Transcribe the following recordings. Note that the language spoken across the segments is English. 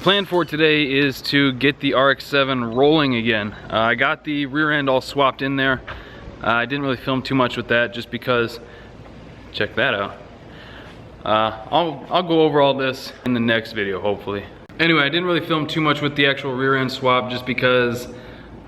plan for today is to get the RX7 rolling again. I got the rear end all swapped in there. I didn't really film too much with that just because, check that out. I'll go over all this in the next video, hopefully. Anyway, I didn't really film too much with the actual rear end swap just because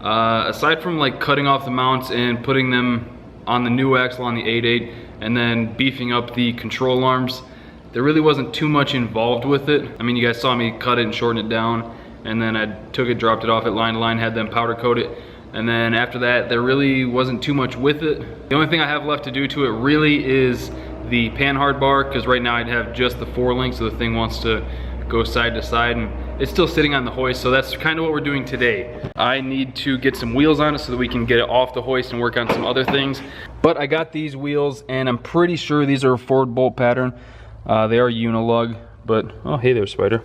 aside from like cutting off the mounts and putting them on the new axle on the 8.8 and then beefing up the control arms, there really wasn't too much involved with it. I mean, you guys saw me cut it and shorten it down, and then I took it, dropped it off at line to line, had them powder coat it, and then after that, there really wasn't too much with it. The only thing I have left to do to it really is the panhard bar, because right now I'd have just the 4-link, so the thing wants to go side to side, and it's still sitting on the hoist, so that's kind of what we're doing today. I need to get some wheels on it so that we can get it off the hoist and work on some other things. But I got these wheels, and I'm pretty sure these are a forward bolt pattern. They are unilug, but, oh, hey there, Spider.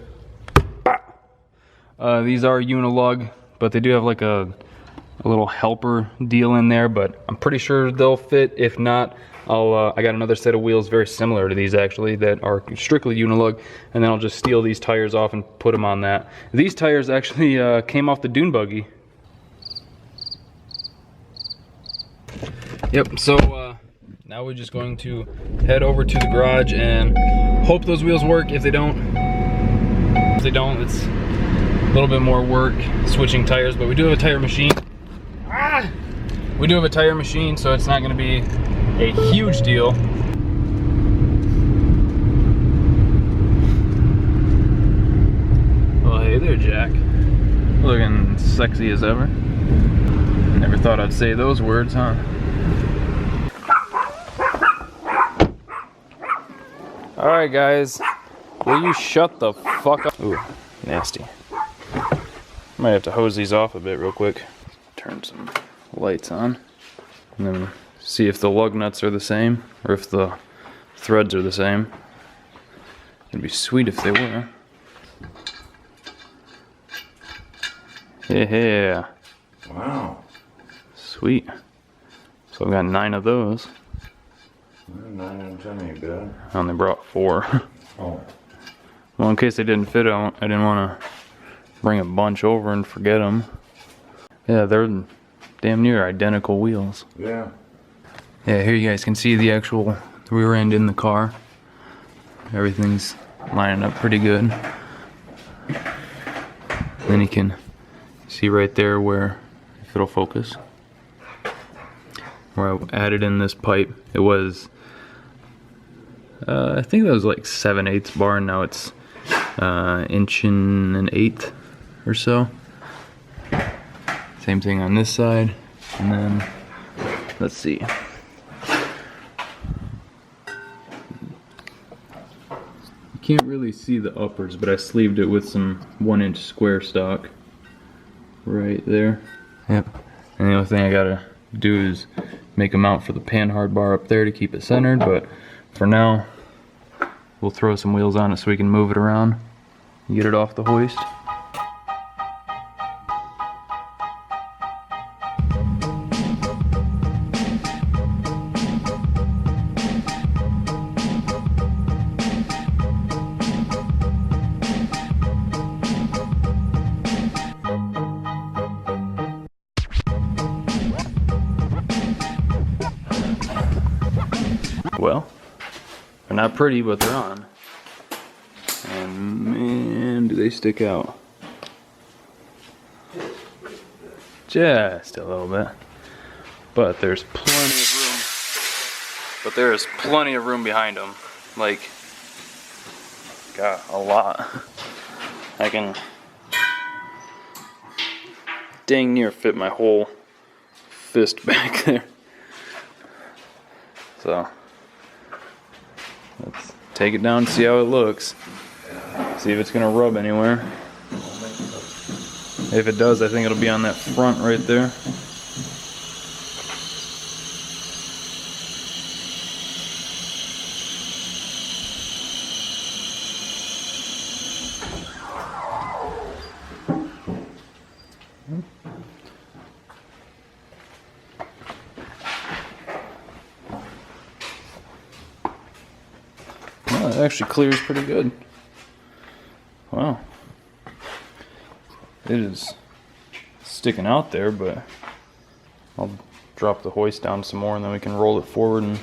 These are unilug, but they do have like a little helper deal in there, but I'm pretty sure they'll fit. If not, I got another set of wheels very similar to these actually that are strictly unilug, and then I'll just steal these tires off and put them on that. These tires actually came off the dune buggy. Yep, so now we're just going to head over to the garage and hope those wheels work. If they don't, it's a little bit more work switching tires, but we do have a tire machine. We do have a tire machine, so it's not going to be a huge deal. Well, hey there, Jack. Looking sexy as ever. Never thought I'd say those words, huh? Alright guys, will you shut the fuck up? Ooh, nasty. Might have to hose these off a bit real quick. Turn some lights on. And then see if the lug nuts are the same, or if the threads are the same. It'd be sweet if they were. Yeah. Wow. Sweet. So I've got 9 of those. 9 and 10 ain't bad. I only brought 4. Oh. Well, in case they didn't fit, I didn't want to bring a bunch over and forget them. Yeah, they're damn near identical wheels. Yeah. Yeah, here you guys can see the actual rear end in the car. Everything's lining up pretty good. Then you can see right there where, if it'll focus, where I added in this pipe. It was, I think that was like 7/8 bar, and now it's inch and an eighth or so. Same thing on this side, and then let's see. You can't really see the uppers, but I sleeved it with some 1-inch square stock right there. Yep. And the only thing I gotta do is make a mount for the panhard bar up there to keep it centered, but for now we'll throw some wheels on it so we can move it around and get it off the hoist. Well, they're not pretty, but they're on. And man, do they stick out. Just a little bit. But there's plenty of room. But there is plenty of room behind them. Like, got a lot. I can dang near fit my whole fist back there. So let's take it down and see how it looks. See if it's gonna rub anywhere. If it does, I think it'll be on that front right there. Well, it actually clears pretty good. Wow. it is sticking out there, but I'll drop the hoist down some more and then we can roll it forward and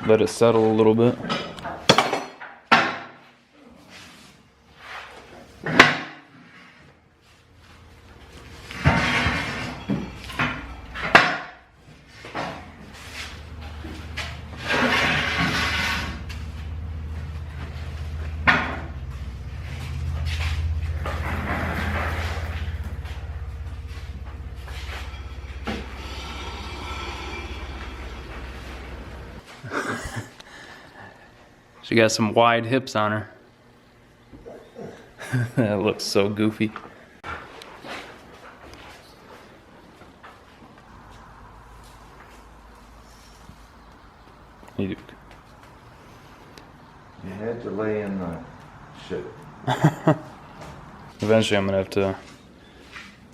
let it settle a little bit. She got some wide hips on her. That looks so goofy. You had to lay in the shit. Eventually I'm gonna have to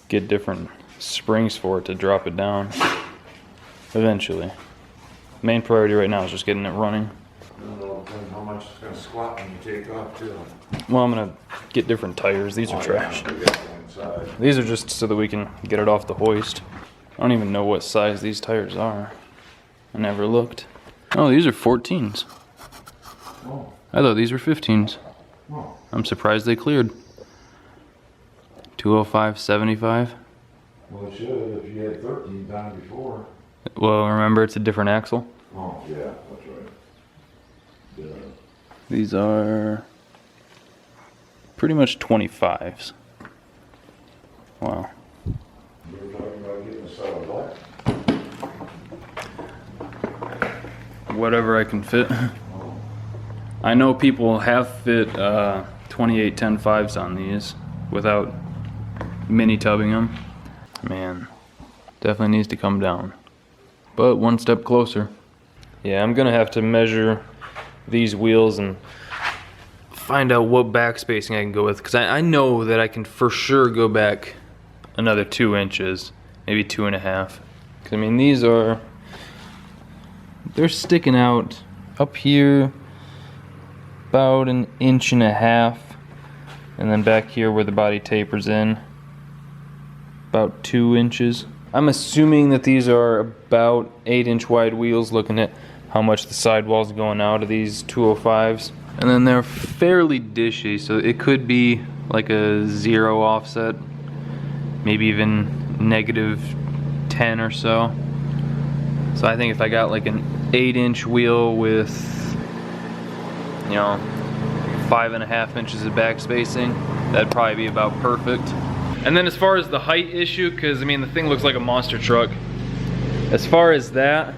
get different springs for it to drop it down. Eventually. Main priority right now is just getting it running. Depends how much it's gonna squat when you take off too. Well, I'm gonna get different tires. These are trash. Yeah, These are just so that we can get it off the hoist. I don't even know what size these tires are. I never looked. Oh, these are 14s. oh, I thought these were 15s. oh. I'm surprised they cleared. 205, 75. Well, it should if you had 13 times before. Well, remember it's a different axle. Oh, yeah, that's right. Yeah. These are pretty much 25s. Wow. We were talking about getting a set of black. Whatever I can fit. I know people have fit 28 10.5s on these without mini tubbing them. Man, definitely needs to come down. But one step closer. Yeah, I'm gonna have to measure these wheels and find out what back spacing I can go with, because I know that I can for sure go back another 2 inches, maybe 2.5. Because I mean, these are, they're sticking out up here about 1.5 inches, and then back here where the body tapers in about 2 inches. I'm assuming that these are about 8-inch wide wheels, looking at how much the sidewall's going out of these 205s. And then they're fairly dishy, so it could be like a 0 offset, maybe even -10 or so. So I think if I got like an 8-inch wheel with, you know, 5.5 inches of back spacing, that'd probably be about perfect. And then as far as the height issue, because I mean the thing looks like a monster truck. As far as that,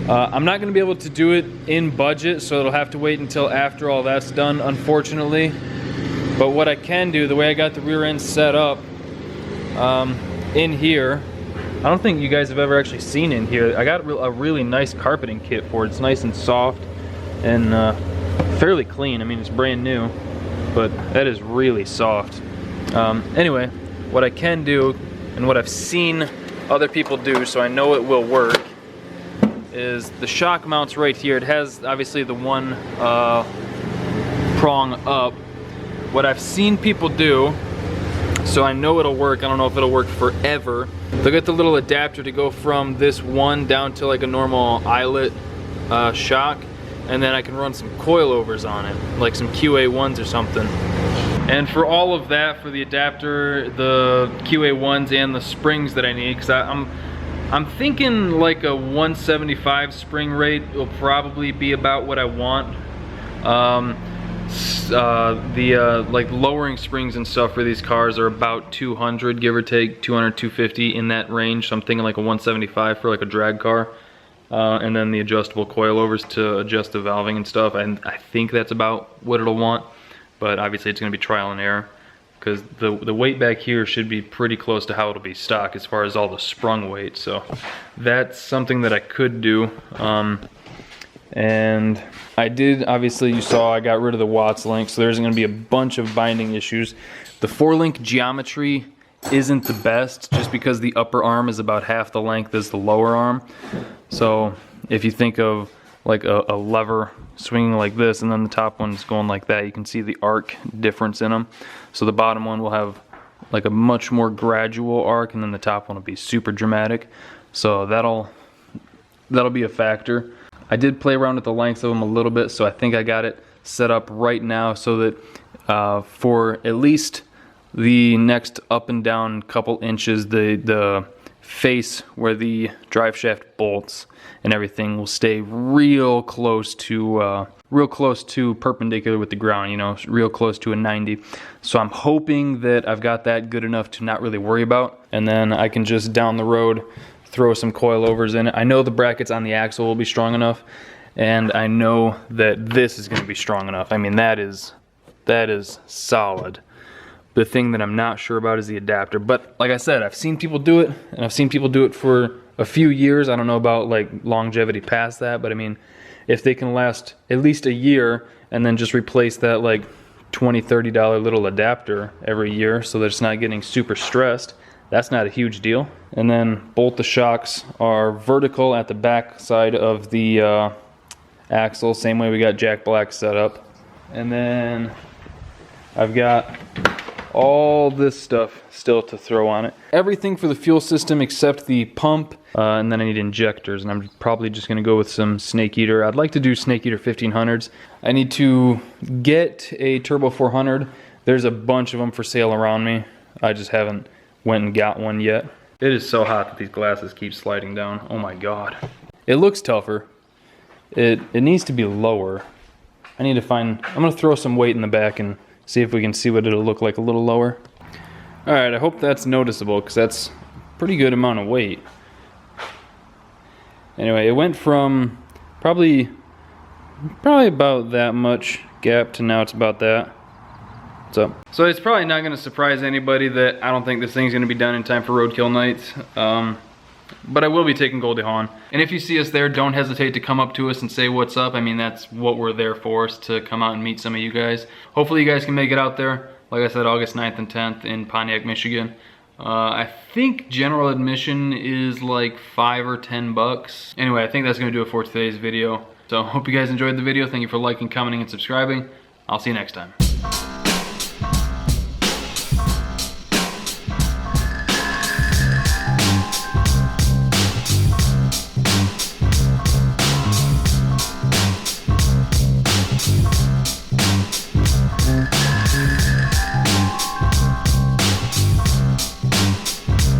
I'm not going to be able to do it in budget, so it'll have to wait until after all that's done, unfortunately. But what I can do, the way I got the rear end set up in here, I don't think you guys have ever actually seen in here. I got a really nice carpeting kit for it. It's nice and soft and fairly clean. I mean, it's brand new, but that is really soft. Anyway, what I can do and what I've seen other people do, so I know it will work, is the shock mounts right here. It has obviously the one prong up. What I've seen people do, so I know it'll work, I don't know if it'll work forever, they'll get the little adapter to go from this one down to like a normal eyelet shock, and then I can run some coilovers on it, like some QA1s or something. And for all of that, for the adapter, the QA1s, and the springs that I need, because I'm thinking like a 175 spring rate will probably be about what I want. Like lowering springs and stuff for these cars are about 200, give or take, 200, 250 in that range. So I'm thinking like a 175 for like a drag car. And then the adjustable coilovers to adjust the valving and stuff. And I think that's about what it'll want. But obviously it's going to be trial and error, because the weight back here should be pretty close to how it'll be stock as far as all the sprung weight. So that's something that I could do. And I did, obviously you saw I got rid of the Watts link, so there's going to be a bunch of binding issues. The 4-link geometry isn't the best, just because the upper arm is about half the length as the lower arm. So if you think of like a lever swinging like this, and then the top one's going like that, you can see the arc difference in them. So the bottom one will have like a much more gradual arc, and then the top one will be super dramatic. So that'll be a factor. I did play around with the length of them a little bit, so I think I got it set up right now so that for at least the next up and down couple inches, the face where the drive shaft bolts and everything will stay real close to perpendicular with the ground, you know, real close to a 90. So I'm hoping that I've got that good enough to not really worry about, and then I can just down the road throw some coilovers in it. I know the brackets on the axle will be strong enough, and I know that this is going to be strong enough. I mean, that is solid. The thing that I'm not sure about is the adapter. But like I said, I've seen people do it, and I've seen people do it for a few years. I don't know about like longevity past that, but I mean, if they can last at least a year and then just replace that like $20, $30 little adapter every year so that it's not getting super stressed, that's not a huge deal. And then bolt the shocks are vertical at the back side of the axle, same way we got Jack Black set up. And then I've got all this stuff still to throw on it. Everything for the fuel system except the pump, and then I need injectors, and I'm probably just gonna go with some Snake Eater. I'd like to do Snake Eater 1500s. I need to get a Turbo 400. There's a bunch of them for sale around me. I just haven't went and got one yet. It is so hot that these glasses keep sliding down. Oh my God. It looks tougher. It needs to be lower. I need to find, I'm gonna throw some weight in the back and see if we can see what it'll look like a little lower. All right, I hope that's noticeable because that's a pretty good amount of weight. Anyway, it went from probably about that much gap to now it's about that. So it's probably not going to surprise anybody that I don't think this thing's going to be done in time for roadkill nights. But I will be taking Goldie Hawn. And if you see us there, don't hesitate to come up to us and say what's up. I mean, that's what we're there for, is to come out and meet some of you guys. Hopefully you guys can make it out there. Like I said, August 9th and 10th in Pontiac, Michigan. I think general admission is like $5 or $10. Anyway, I think that's going to do it for today's video. So hope you guys enjoyed the video. Thank you for liking, commenting, and subscribing. I'll see you next time.